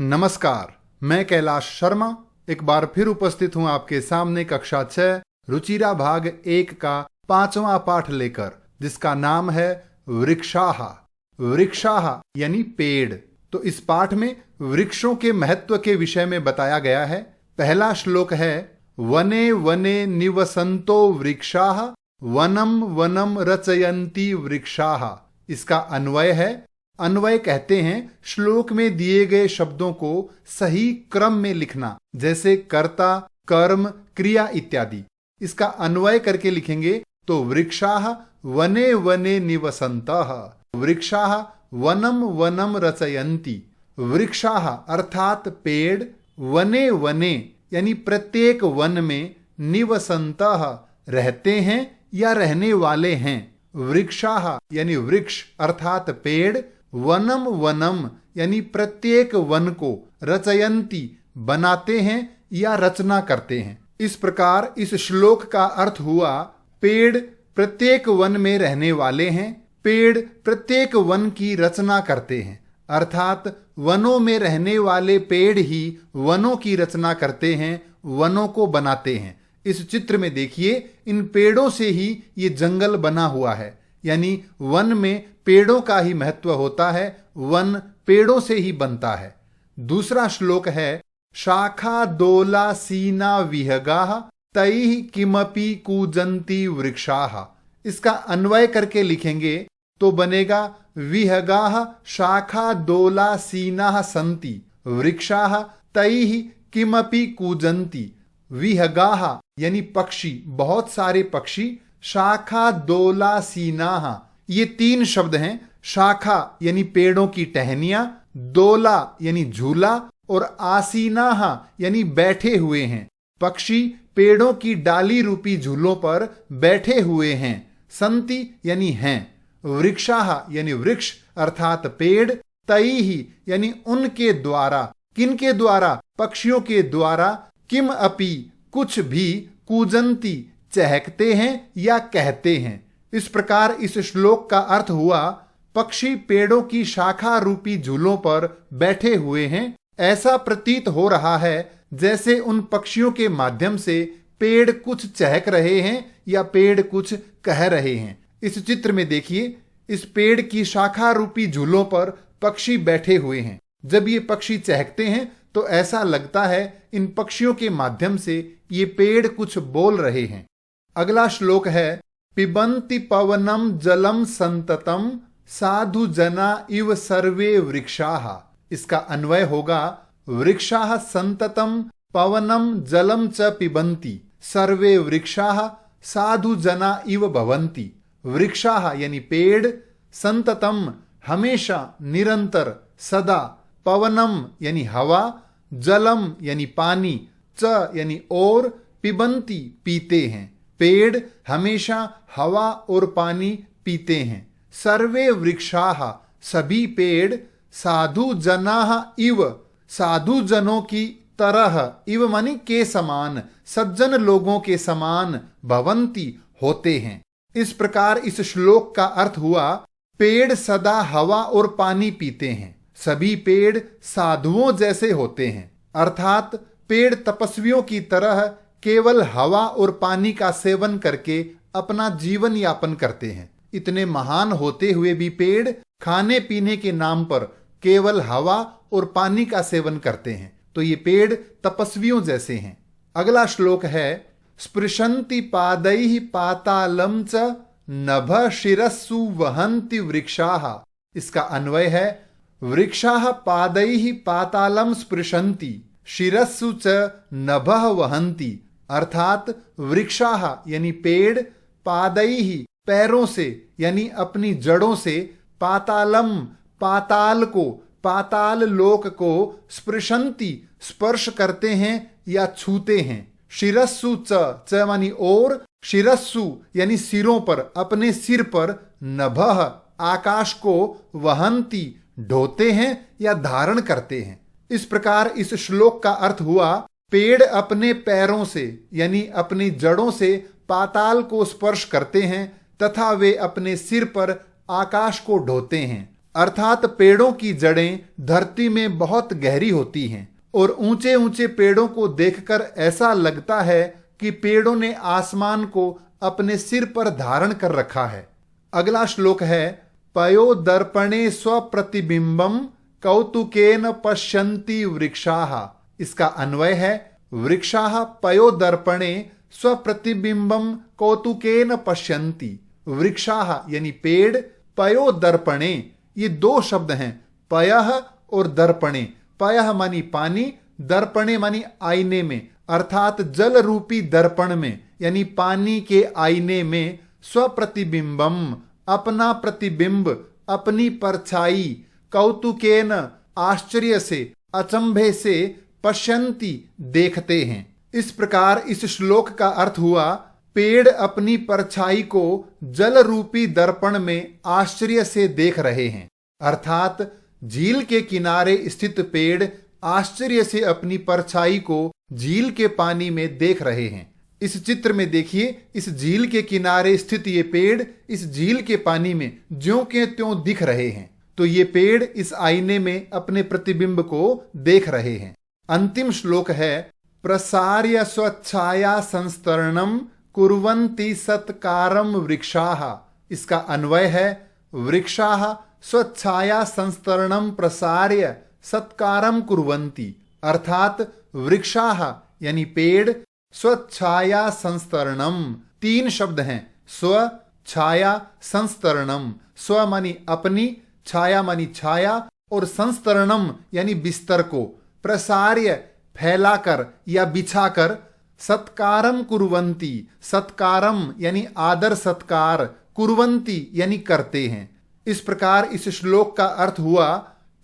नमस्कार, मैं कैलाश शर्मा एक बार फिर उपस्थित हूं आपके सामने कक्षा 6 रुचिरा भाग 1 का 5वां पाठ लेकर, जिसका नाम है वृक्षाः। वृक्षाः यानी पेड़। तो इस पाठ में वृक्षों के महत्व के विषय में बताया गया है। पहला श्लोक है वने वने निवसन्तो वृक्षाः वनम वनम रचयन्ति वृक्षाः। इसका अन्वय है। अन्वय कहते हैं श्लोक में दिए गए शब्दों को सही क्रम में लिखना, जैसे कर्ता, कर्म, क्रिया इत्यादि। इसका अन्वय करके लिखेंगे तो वृक्षाः वने वने निवसन्तः, वृक्षाः वनम वनम रचयन्ति। वृक्षाः अर्थात पेड़, वने वने यानी प्रत्येक वन में, निवसन्तः रहते हैं या रहने वाले हैं। वृक्षाः यानी वृक्ष अर्थात पेड़, वनम वनम यानी प्रत्येक वन को, रचयन्ति बनाते हैं या रचना करते हैं। इस प्रकार इस श्लोक का अर्थ हुआ पेड़ प्रत्येक वन में रहने वाले हैं, पेड़ प्रत्येक वन की रचना करते हैं। अर्थात वनों में रहने वाले पेड़ ही वनों की रचना करते हैं, वनों को बनाते हैं। इस चित्र में देखिए, इन पेड़ों से ही ये जंगल बना हुआ है, यानी वन में पेड़ों का ही महत्व होता है, वन पेड़ों से ही बनता है। दूसरा श्लोक है शाखा दोला सीना विहगाः तैः किमपि कूजन्ति वृक्षाः। इसका अन्वय करके लिखेंगे तो बनेगा विहगाः शाखा दोला सीनाः सन्ति वृक्षाः तैः किमपि कूजन्ति। विहगाः यानी पक्षी, बहुत सारे पक्षी, शाखा दोला सीनाः ये 3 शब्द हैं। शाखा यानी पेड़ों की टहनियां, दोला यानी झूला, और आसीनाः यानी बैठे हुए हैं। पक्षी पेड़ों की डाली रूपी झूलों पर बैठे हुए हैं। संति यानी हैं। वृक्षाः यानी वृक्ष अर्थात पेड़, तैः यानी उनके द्वारा, किनके द्वारा? पक्षियों के द्वारा, किम अपि कुछ भी, कूजन्ति चहकते हैं या कहते हैं। इस प्रकार इस श्लोक का अर्थ हुआ पक्षी पेड़ों की शाखा रूपी झूलों पर बैठे हुए हैं। ऐसा प्रतीत हो रहा है जैसे उन पक्षियों के माध्यम से पेड़ कुछ चहक रहे हैं या पेड़ कुछ कह रहे हैं। इस चित्र में देखिए, इस पेड़ की शाखा रूपी झूलों पर पक्षी बैठे हुए हैं। जब ये पक्षी चहकते हैं तो ऐसा लगता है इन पक्षियों के माध्यम से ये पेड़ कुछ बोल रहे हैं। अगला श्लोक है पिबन्ति पवनम जलम संततम साधु जना इव सर्वे वृक्षाः। इसका अन्वय होगा वृक्षाः संततम पवनम जलम च पिबन्ति सर्वे वृक्षाः साधु जना इव भवन्ति। वृक्षाः यानी पेड़, संततम हमेशा, निरंतर, सदा, पवनम यानी हवा, जलम यानी पानी, च यानी और, पिबन्ति पीते हैं। पेड़ हमेशा हवा और पानी पीते हैं। सर्वे वृक्षाः सभी पेड़, साधु जनाः इव साधु जनों की तरह, इव मानी के समान, सज्जन लोगों के समान, भवन्ति होते हैं। इस प्रकार इस श्लोक का अर्थ हुआ पेड़ सदा हवा और पानी पीते हैं। सभी पेड़ साधुओं जैसे होते हैं, अर्थात पेड़ तपस्वियों की तरह केवल हवा और पानी का सेवन करके अपना जीवन यापन करते हैं। इतने महान होते हुए भी पेड़ खाने पीने के नाम पर केवल हवा और पानी का सेवन करते हैं। तो ये पेड़ तपस्वियों जैसे हैं। अगला श्लोक है स्पृशन्ति पादैः पातालं च नभः शिरस्सु वहन्ति वृक्षाः। इसका अन्वय है वृक्षाः पादैः पातालं स्पृशन्ति शिरस्सु च नभः वहन्ति। अर्थात वृक्षाः यानी पेड़, पादैः पैरों से यानी अपनी जड़ों से, पातालम पाताल को, पाताल लोक को, स्पृशन्ति स्पर्श करते हैं या छूते हैं। शिरस्सु च मानी और, शिरस्सु यानी सिरों पर, अपने सिर पर, नभः आकाश को, वहन्ति ढोते हैं या धारण करते हैं। इस प्रकार इस श्लोक का अर्थ हुआ पेड़ अपने पैरों से यानी अपनी जड़ों से पाताल को स्पर्श करते हैं तथा वे अपने सिर पर आकाश को ढोते हैं। अर्थात पेड़ों की जड़ें धरती में बहुत गहरी होती हैं और ऊंचे ऊंचे पेड़ों को देखकर ऐसा लगता है कि पेड़ों ने आसमान को अपने सिर पर धारण कर रखा है। अगला श्लोक है पयो दर्पणे स्वप्रतिबिंबम कौतुकेन पश्यन्ति वृक्षाः। इसका अन्वय है वृक्षाः पयो दर्पणे स्वप्रतिबिंबम कौतुकेन पश्यन्ति। वृक्षाः यानी पेड़, पयो दर्पणे ये दो शब्द हैं, पयः और दर्पणे। पयः मानी पानी, दर्पणे मानी आईने में, अर्थात जल रूपी दर्पण में यानी पानी के आईने में स्वप्रतिबिंबम अपना प्रतिबिंब, अपनी परछाई, कौतुकेन आश्चर्य से, अचंभे से, पश्यन्ति देखते हैं। इस प्रकार इस श्लोक का अर्थ हुआ पेड़ अपनी परछाई को जल रूपी दर्पण में आश्चर्य से देख रहे हैं। अर्थात झील के किनारे स्थित पेड़ आश्चर्य से अपनी परछाई को झील के पानी में देख रहे हैं। इस चित्र में देखिए, इस झील के किनारे स्थित ये पेड़ इस झील के पानी में ज्यों के त्यों दिख रहे हैं। तो ये पेड़ इस आईने में अपने प्रतिबिंब को देख रहे हैं। अंतिम श्लोक है प्रसार्य स्वच्छाया संस्तरणम कुर्वन्ति सत्कारम वृक्षाः। इसका अन्वय है वृक्षाः स्वच्छाया संस्तरणम प्रसार्य सत्कारम कुर्वन्ति। अर्थात वृक्षाः यानी पेड़, स्वच्छाया संस्तरणम, तीन शब्द हैं, स्व, छाया, संस्तरणम। स्व मानी अपनी, छाया मानी छाया और संस्तरणम यानी बिस्तर को, प्रसार्य फैलाकर या बिछाकर, सत्कारम कुर्वन्ति, सत्कारम यानी आदर सत्कार, कुर्वन्ति यानी करते हैं। इस प्रकार इस श्लोक का अर्थ हुआ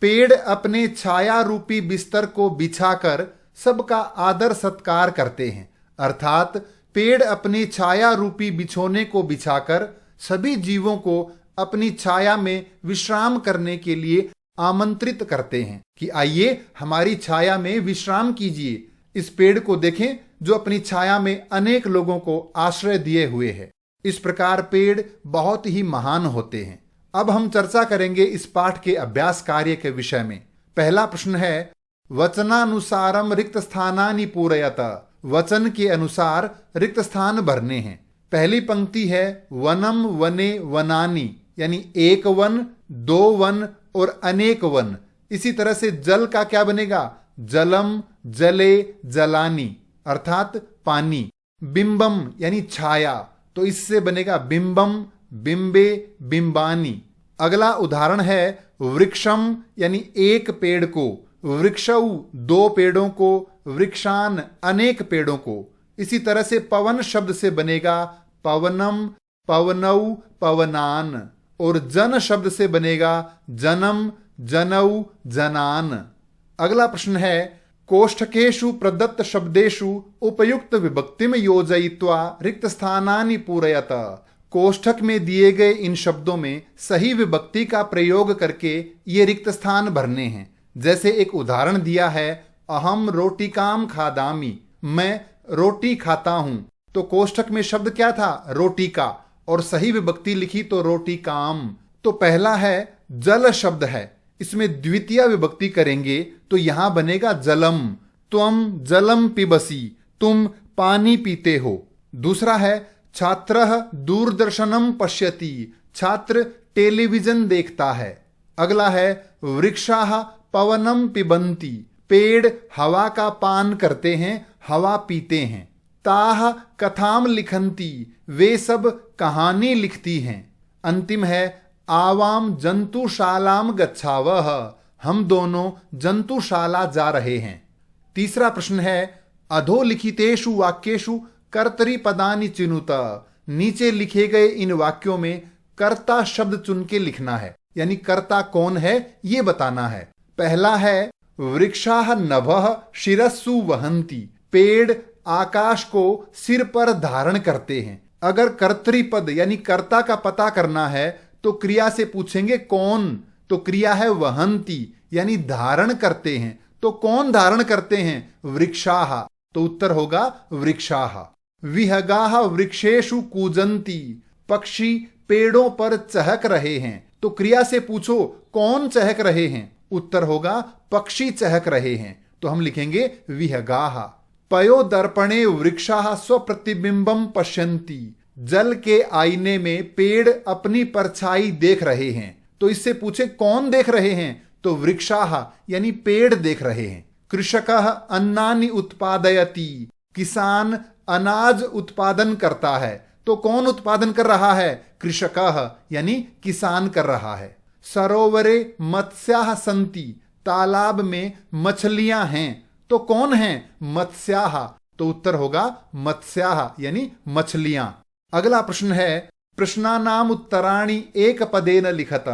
पेड़ अपने छाया रूपी बिस्तर को बिछाकर सबका आदर सत्कार करते हैं। अर्थात पेड़ अपनी छाया रूपी बिछोने को बिछाकर सभी जीवों को अपनी छाया में विश्राम करने के लिए आमंत्रित करते हैं कि आइए हमारी छाया में विश्राम कीजिए। इस पेड़ को देखें जो अपनी छाया में अनेक लोगों को आश्रय दिए हुए है। इस प्रकार पेड़ बहुत ही महान होते हैं। अब हम चर्चा करेंगे इस पाठ के अभ्यास कार्य के विषय में। पहला प्रश्न है वचनानुसारम रिक्त स्थानानि पूरयत। वचन के अनुसार रिक्त स्थान भरने हैं। पहली पंक्ति है वनम वने वनानि यानी एक वन, दो वन और अनेक वन। इसी तरह से जल का क्या बनेगा? जलम, जले, जलानी अर्थात पानी। बिंबम यानी छाया, तो इससे बनेगा बिंबम, बिंबे, बिंबानी। अगला उदाहरण है वृक्षम यानी एक पेड़ को, वृक्षौ दो पेड़ों को, वृक्षान अनेक पेड़ों को। इसी तरह से पवन शब्द से बनेगा पवनम, पवनौ, पवनान। और जन शब्द से बनेगा जनम, जनौ, जनान। अगला प्रश्न है कोष्ठकेषु प्रदत्त शब्देषु उपयुक्त विभक्तिम योजयित्वा रिक्त स्थानानि पूरयत। कोष्ठक में दिए गए इन शब्दों में सही विभक्ति का प्रयोग करके ये रिक्त स्थान भरने हैं। जैसे एक उदाहरण दिया है अहम रोटिकाम खादामी, मैं रोटी खाता हूं। तो कोष्ठक में शब्द क्या था? रोटी का, और सही विभक्ति लिखी तो रोटी काम। तो पहला है जल शब्द है, इसमें द्वितीय विभक्ति करेंगे तो यहां बनेगा जलम। त्वम जलम पिबसी, तुम पानी पीते हो। दूसरा है छात्रः दूरदर्शनम पश्यति, छात्र टेलीविजन देखता है। अगला है वृक्षाः पवनम पिबन्ति, पेड़ हवा का पान करते हैं, हवा पीते हैं। ताः कथाम लिखन्ति, वे सब कहानी लिखती हैं। अंतिम है आवाम जंतुशालाम गच्छावः, हम दोनों जंतुशाला जा रहे हैं। तीसरा प्रश्न है अधोलिखितेषु वाक्येषु कर्तरि पदानि चिनुत। नीचे लिखे गए इन वाक्यों में कर्ता शब्द चुन के लिखना है, यानी कर्ता कौन है ये बताना है। पहला है वृक्षाः नभः शिरस्सु वहन्ति, पेड़ आकाश को सिर पर धारण करते हैं। अगर कर्तृपद यानी कर्ता का पता करना है तो क्रिया से पूछेंगे कौन, तो क्रिया है वहन्ति यानी धारण करते हैं। तो कौन धारण करते हैं? वृक्षाः, तो उत्तर होगा वृक्षाः। विहगाः वृक्षेषु कूजन्ति, पक्षी पेड़ों पर चहक रहे हैं। तो तो क्रिया से पूछो कौन चहक रहे हैं, उत्तर होगा पक्षी चहक रहे हैं। तो हम लिखेंगे विहगाः। पयो दर्पणे वृक्षाः स्वप्रतिबिंबम पश्यन्ति। जल के आईने में पेड़ अपनी परछाई देख रहे हैं। तो इससे पूछे कौन देख रहे हैं, तो वृक्षाः यानी पेड़ देख रहे हैं। कृषकः अन्नानि उत्पादयति। किसान अनाज उत्पादन करता है। तो कौन उत्पादन कर रहा है, कृषकः यानी किसान कर रहा है। सरोवरे मत्स्याः सन्ति। तालाब में मछलियां हैं। तो कौन हैं, मत्स्याः। तो उत्तर होगा मत्स्याः यानी मछलियां। अगला प्रश्न है प्रश्नानाम उत्तराणि एक पदेन लिखत।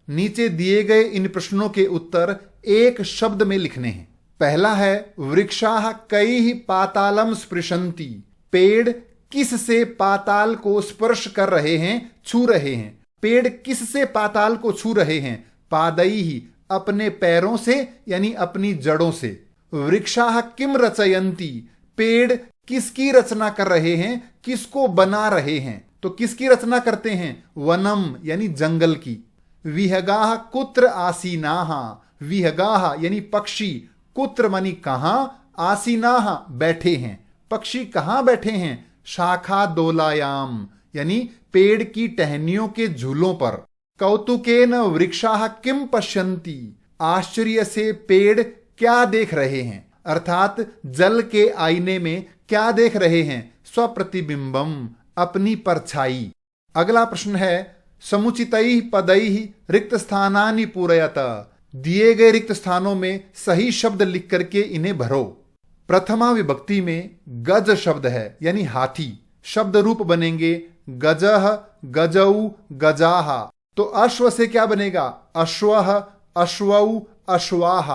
नीचे दिए गए इन प्रश्नों के उत्तर एक शब्द में लिखने हैं। पहला है वृक्षाः कैः पातालम स्पृशन्ति। पेड़ किस से पाताल को स्पर्श कर रहे हैं, छू रहे हैं। पेड़ किस से पाताल को छू रहे हैं, पादैहि अपने पैरों से यानी अपनी जड़ों से। वृक्षाः किम रचयन्ति। पेड़ किसकी रचना कर रहे हैं, किसको बना रहे हैं। तो किसकी रचना करते हैं, वनम यानी जंगल की। विहगाः कुत्र आसीनाः। विहगाः यानी पक्षी, कुत्र मानी कहां, आसीनाः बैठे हैं। पक्षी कहां बैठे हैं, शाखा दोलायाम यानी पेड़ की टहनियों के झूलों पर। कौतुकेन वृक्षाः किम पश्यन्ति। आश्चर्य से पेड़ क्या देख रहे हैं, अर्थात जल के आईने में क्या देख रहे हैं, स्वप्रतिबिंबम अपनी परछाई। अगला प्रश्न है समुचितैः पदैः रिक्त स्थानानि पूरयत। दिए गए रिक्त स्थानों में सही शब्द लिख करके इन्हें भरो। प्रथमा विभक्ति में गज शब्द है यानी हाथी। शब्द रूप बनेंगे गजः गजौ गजाः। तो अश्व से क्या बनेगा, अश्वः अश्वौ अश्वाः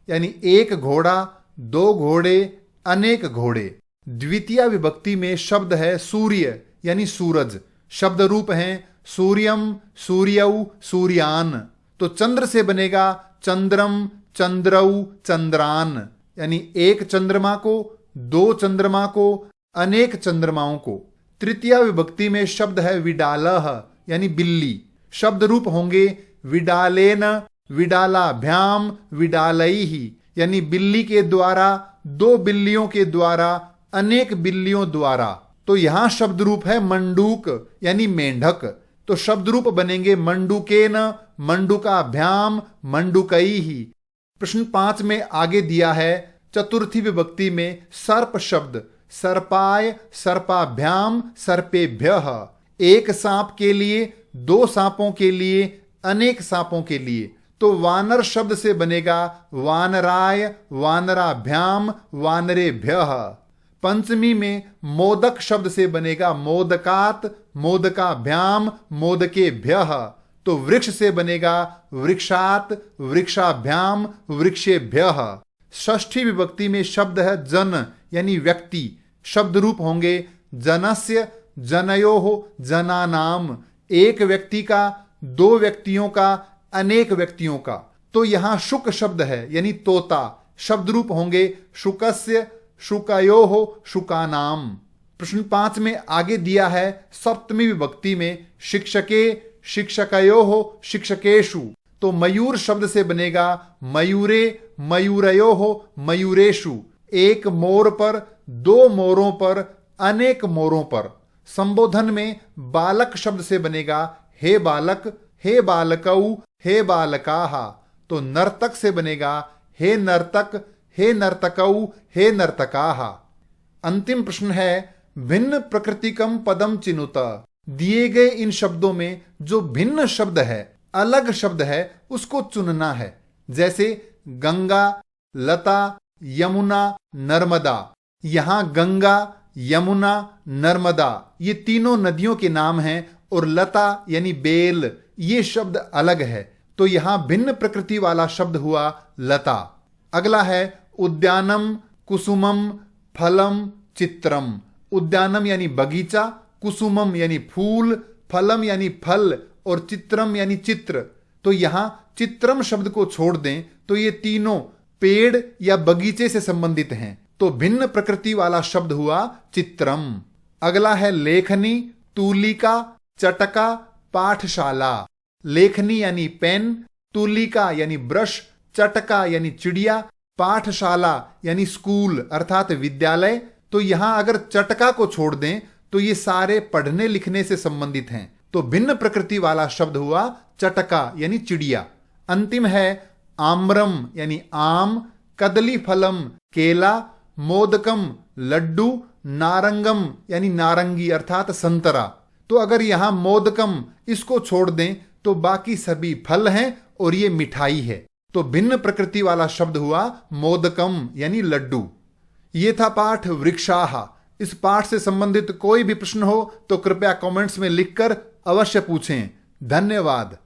यानी एक घोड़ा, दो घोड़े, अनेक घोड़े। द्वितीय विभक्ति में शब्द है सूर्य यानी सूरज। शब्द रूप हैं सूर्यम सूर्यौ सूर्यान। तो चंद्र से बनेगा चंद्रम चंद्रौ चंद्रान यानी एक चंद्रमा को, दो चंद्रमा को, अनेक चंद्रमाओं को। तृतीय विभक्ति में शब्द है विडालः यानी बिल्ली। शब्द रूप होंगे विडालेन विडालाभ्याम विडालैः यानी बिल्ली के द्वारा, दो बिल्लियों के द्वारा, अनेक बिल्लियों द्वारा। तो यहां शब्द रूप है मंडूक यानी मेंढक। तो शब्द रूप बनेंगे मंडूकेन मंडूकाभ्याम मंडूकैः। प्रश्न 5 में आगे दिया है चतुर्थी विभक्ति में सर्प शब्द। सर्पाय सर्पाभ्याम सर्पेभ्यः। एक सांप के लिए, दो सांपों के लिए, अनेक सांपों के लिए। तो वानर शब्द से बनेगा वानराय वानराभ्याम वानरेभ्यः। पंचमी में मोदक शब्द से बनेगा मोदकात मोदकाभ्याम मोदकेभ्यः। तो वृक्ष से बनेगा वृक्षात वृक्षाभ्याम वृक्षेभ्यः। षष्ठी विभक्ति में शब्द है जन यानी व्यक्ति। शब्द रूप होंगे जनस्य जनयोः जनानाम। एक व्यक्ति का, दो व्यक्तियों का, अनेक व्यक्तियों का। तो यहां शुक शब्द है यानी तोता। शब्द रूप होंगे शुकस्य शुकयोः शुकानाम। प्रश्न 5 में आगे दिया है सप्तमी विभक्ति में शिक्षके शिक्षकयोः शिक्षकेषु। तो मयूर शब्द से बनेगा मयूरे मयूरयोः मयूरेषु। एक मोर पर, दो मोरों पर, अनेक मोरों पर। संबोधन में बालक शब्द से बनेगा हे बालक हे बालकौ हे बालकाः। तो नर्तक से बनेगा हे नर्तक हे नर्तकौ हे नर्तकाः। अंतिम प्रश्न है भिन्न प्रकृतिकम पदम चिनुत। दिए गए इन शब्दों में जो भिन्न शब्द है, अलग शब्द है, उसको चुनना है। जैसे गंगा, लता, यमुना, नर्मदा। यहां गंगा, यमुना, नर्मदा ये तीनों नदियों के नाम हैं और लता यानी बेल ये शब्द अलग है। तो यहां भिन्न प्रकृति वाला शब्द हुआ लता। अगला है उद्यानम कुसुमम फलम चित्रम। उद्यानम यानी बगीचा, कुसुमम यानी फूल, फलम यानी फल और चित्रम यानी चित्र। तो यहां चित्रम शब्द को छोड़ दें तो ये तीनों पेड़ या बगीचे से संबंधित हैं। तो भिन्न प्रकृति वाला शब्द हुआ चित्रम। अगला है लेखनी, तूलिका, चटका, पाठशाला। लेखनी यानी पेन, तुलिका यानी ब्रश, चटका यानी चिड़िया, पाठशाला यानी स्कूल अर्थात विद्यालय। तो यहां अगर चटका को छोड़ दें तो ये सारे पढ़ने लिखने से संबंधित हैं। तो भिन्न प्रकृति वाला शब्द हुआ चटका यानी चिड़िया। अंतिम है आम्रम यानी आम, कदली फलम केला, मोदकम लड्डू, नारंगम यानी नारंगी अर्थात संतरा। तो अगर यहां मोदकम इसको छोड़ दें तो बाकी सभी फल हैं और ये मिठाई है। तो भिन्न प्रकृति वाला शब्द हुआ मोदकम यानी लड्डू। ये था पाठ वृक्षाः। इस पाठ से संबंधित कोई भी प्रश्न हो तो कृपया कमेंट्स में लिखकर अवश्य पूछें। धन्यवाद।